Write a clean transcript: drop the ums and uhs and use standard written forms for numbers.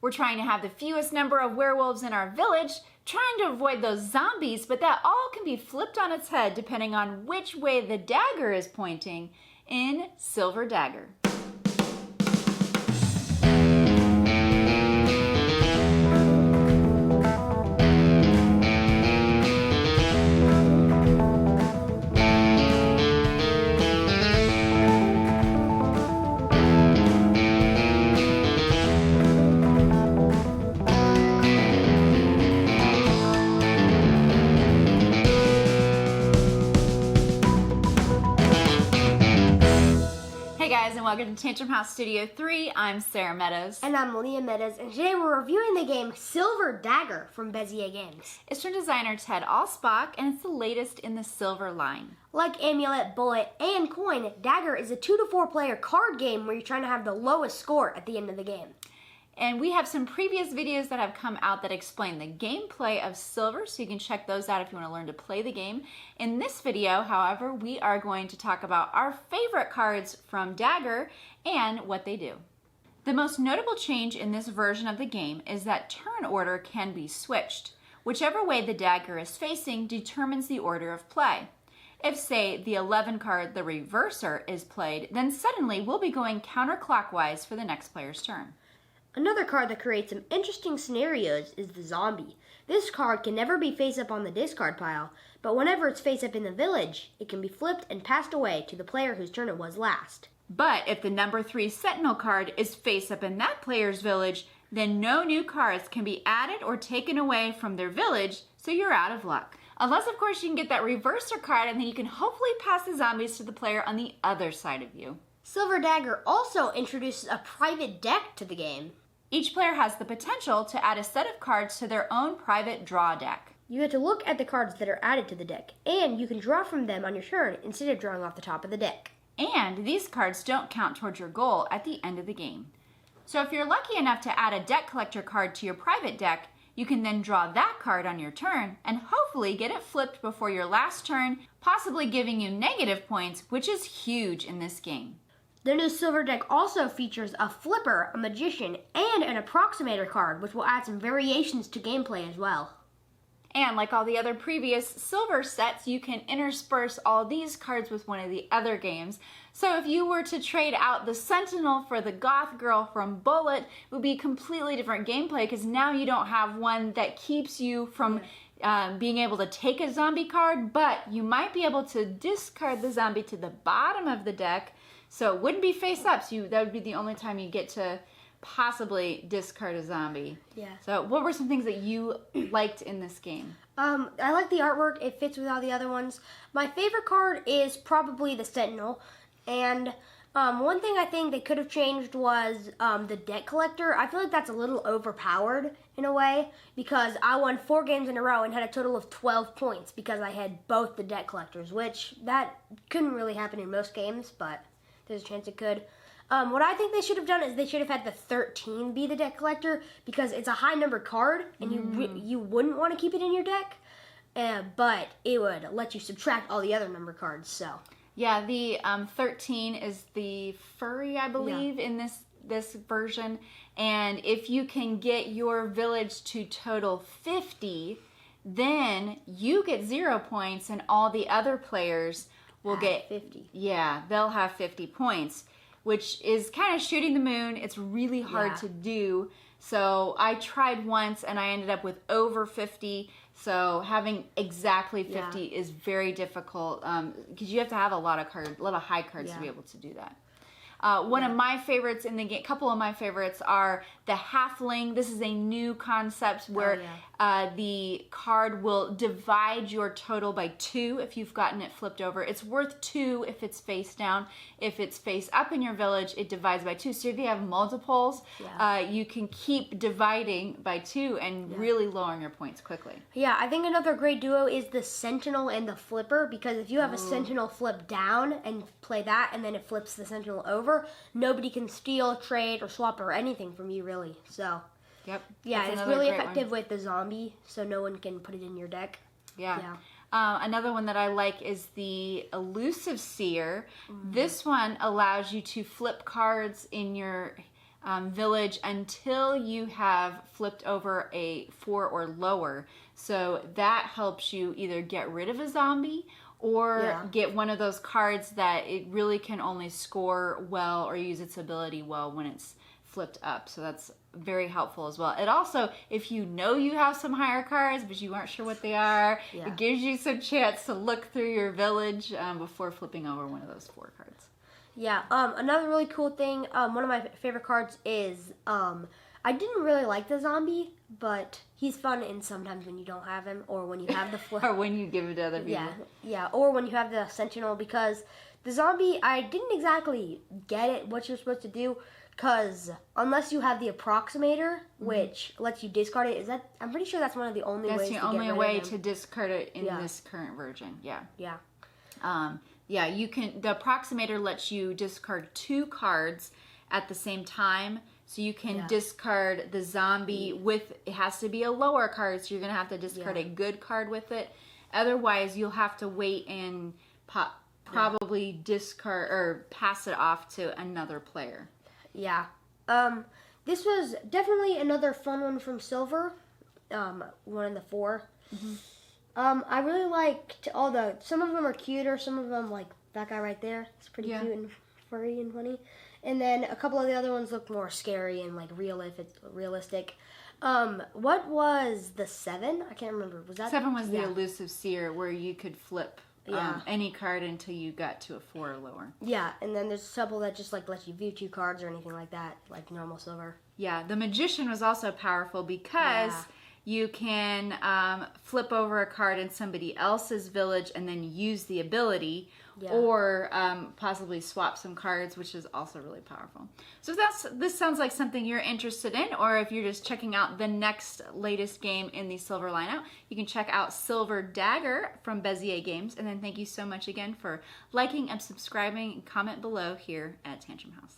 We're trying to have the fewest number of werewolves in our village, trying to avoid those zombies, but that all can be flipped on its head depending on which way the dagger is pointing in Silver Dagger. And welcome to Tantrum House Studio 3. I'm Sarah Meadows. And I'm Liam Meadows, and today we're reviewing the game Silver Dagger from Bezier Games. It's from designer Ted Alspach, and it's the latest in the Silver line. Like Amulet, Bullet, and Coin, Dagger is a 2 to 4 player card game where you're trying to have the lowest score at the end of the game. And we have some previous videos that have come out that explain the gameplay of Silver, so you can check those out if you want to learn to play the game. In this video, however, we are going to talk about our favorite cards from Dagger and what they do. The most notable change in this version of the game is that turn order can be switched. Whichever way the dagger is facing determines the order of play. If, say, the 11 card, the Reverser, is played, then suddenly we'll be going counterclockwise for the next player's turn. Another card that creates some interesting scenarios is the Zombie. This card can never be face up on the discard pile, but whenever it's face up in the village, it can be flipped and passed away to the player whose turn it was last. But if the number 3 Sentinel card is face up in that player's village, then no new cards can be added or taken away from their village, so you're out of luck. Unless, of course, you can get that Reverser card, and then you can hopefully pass the zombies to the player on the other side of you. Silver Dagger also introduces a private deck to the game. Each player has the potential to add a set of cards to their own private draw deck. You get to look at the cards that are added to the deck, and you can draw from them on your turn instead of drawing off the top of the deck. And these cards don't count towards your goal at the end of the game. So if you're lucky enough to add a deck collector card to your private deck, you can then draw that card on your turn and hopefully get it flipped before your last turn, possibly giving you negative points, which is huge in this game. The new Silver deck also features a Flipper, a Magician, and an Approximator card, which will add some variations to gameplay as well. And like all the other previous Silver sets, you can intersperse all these cards with one of the other games. So if you were to trade out the Sentinel for the Goth Girl from Bullet, it would be completely different gameplay because now you don't have one that keeps you from being able to take a zombie card, but you might be able to discard the zombie to the bottom of the deck. So it wouldn't be face up, so that would be the only time you get to possibly discard a zombie. Yeah. So what were some things that you liked in this game? I like the artwork. It fits with all the other ones. My favorite card is probably the Sentinel. And one thing I think they could have changed was the deck collector. I feel like that's a little overpowered in a way because I won 4 games in a row and had a total of 12 points because I had both the deck collectors, which that couldn't really happen in most games, but there's a chance it could. What I think they should have done is they should have had the 13 be the deck collector because it's a high number card and you wouldn't want to keep it in your deck, but it would let you subtract all the other number cards. So yeah, the 13 is the furry, I believe, in this version, and if you can get your village to total 50, then you get 0 points and all the other players will get 50. Yeah, they'll have 50 points, which is kind of shooting the moon. It's really hard to do. So I tried once and I ended up with over 50. So having exactly 50 is very difficult because you have to have a lot of high cards to be able to do that. One of my favorites in the game, couple of my favorites are the halfling. This is a new concept where the card will divide your total by 2 if you've gotten it flipped over. It's worth 2 if it's face down. If it's face up in your village, it divides by 2. So if you have multiples, you can keep dividing by 2 and really lowering your points quickly. Yeah, I think another great duo is the Sentinel and the Flipper because if you have a Sentinel flip down and play that and then it flips the Sentinel over, nobody can steal, trade, or swap or anything from you really. So yeah, it's really effective with the zombie, so no one can put it in your deck. Another one that I like is the Elusive Seer. This one allows you to flip cards in your village until you have flipped over a 4 or lower. So that helps you either get rid of a zombie or get one of those cards that it really can only score well or use its ability well when it's flipped up. So that's very helpful as well. It also, if you know you have some higher cards but you aren't sure what they are, it gives you some chance to look through your village before flipping over one of those 4 cards. Yeah, another really cool thing, one of my favorite cards is, I didn't really like the zombie, but he's fun in sometimes when you don't have him, or when you have the flip. Or when you give it to other people. Yeah, or when you have the sentinel, because the zombie, I didn't exactly get it, what you're supposed to do, because unless you have the approximator, which lets you discard it, I'm pretty sure that's one of the only ways to get rid of him. That's the only way to discard it in this current version, Yeah, you can. The approximator lets you discard 2 cards at the same time, so you can discard the zombie with. It has to be a lower card, so you're gonna have to discard a good card with it. Otherwise, you'll have to wait and probably discard or pass it off to another player. Yeah. This was definitely another fun one from Silver. One of the 4. I really liked some of them are cuter, some of them, like that guy right there, it's pretty cute and furry and funny. And then a couple of the other ones look more scary and like realistic. What was the 7? I can't remember. Was that 7 was the Elusive Seer, where you could flip any card until you got to a 4 or lower. Yeah, and then there's a couple that just like let you view 2 cards or anything like that, like normal Silver. Yeah, the Magician was also powerful because you can flip over a card in somebody else's village and then use the ability, or possibly swap some cards, which is also really powerful. So if this sounds like something you're interested in, or if you're just checking out the next latest game in the Silver lineup, you can check out Silver Dagger from Bezier Games. And then thank you so much again for liking and subscribing, and comment below here at Tantrum House.